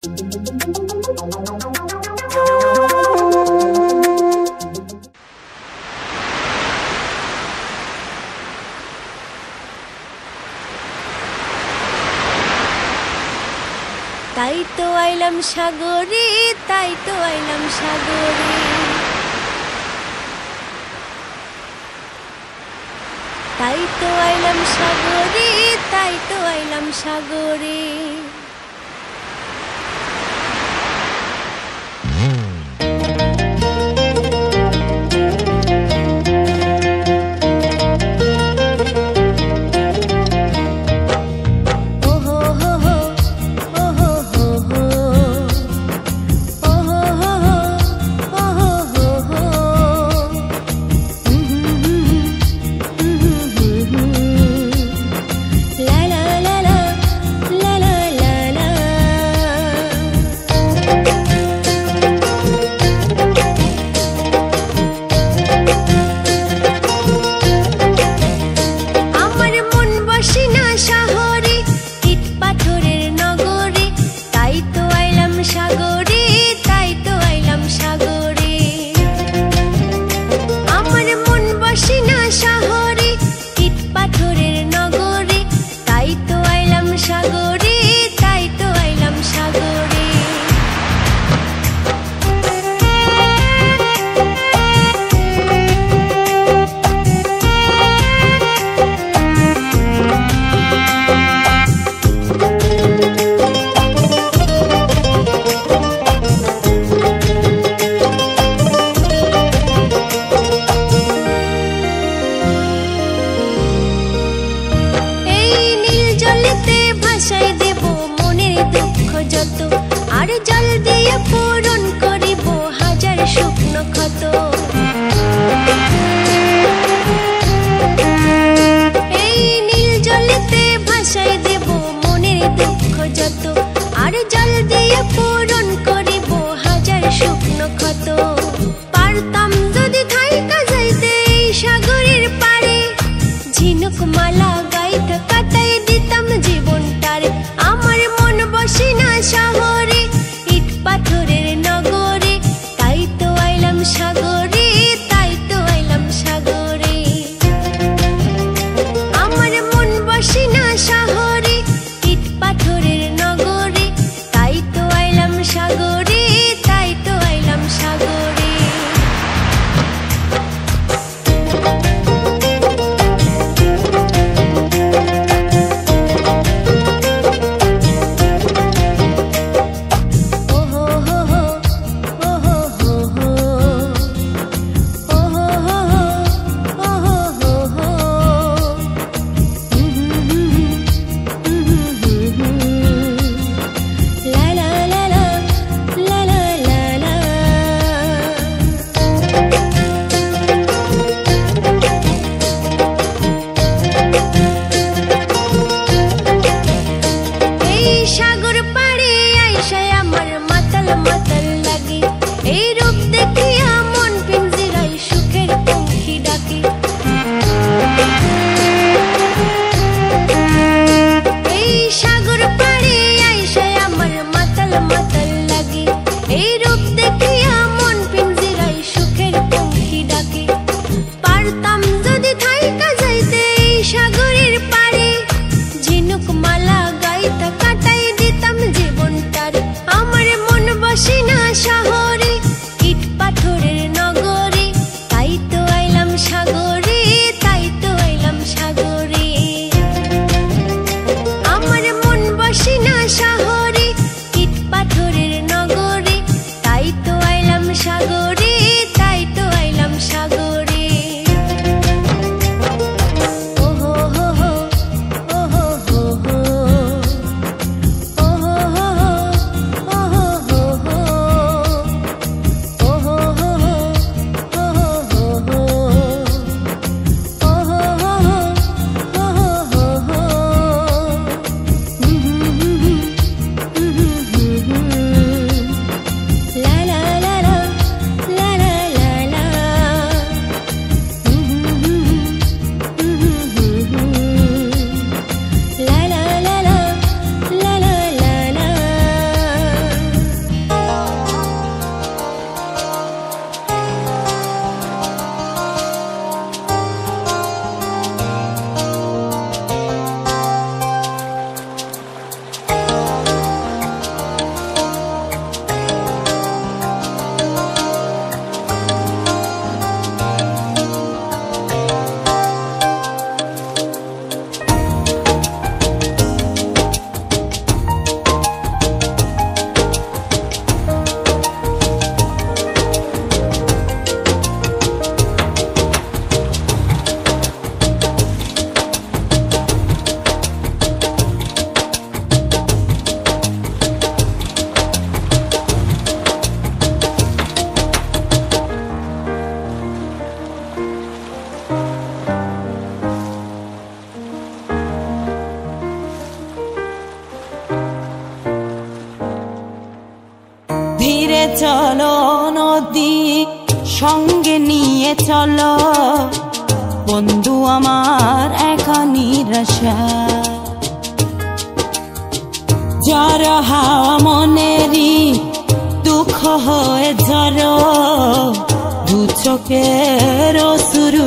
তাই তো আইলাম সাগরে, তাই তো আইলাম সাগরে, তাই তো আইলাম সাগরে, তাই তো আইলাম সাগরে। আর জল দিয়ে পূরণ করিব হাজার শুকনো ক্ষত। এই নীল জলেতে ভাসাই দেব মনের দুঃখ যত, আর জল দিয়ে পূরণ করিব হাজার শুকনো ক্ষত। পারতাম যদি থাইকা যাইতে এই সাগরের পারে, ঝিনুক মালা গাইতে কাটাই দিতাম জীবনটারে। আমার মন বসে না শহরে, ইট পাথরের নগরে, তাই তো আইলাম সাগরে, তাই তো আইলাম সাগরে। আমার মন বসে না শহরে, ইট পাথরের নগরে, তাই তো আইলাম সাগরে, তাই তো আইলাম সাগরে। চলো নদী, সঙ্গে নিয়ে চলো বন্ধু আমার একা নিরাশা। জ্বর হাওয়া মনেরই দুঃখ হয়ে ঝরো, দু চোখের অশ্রু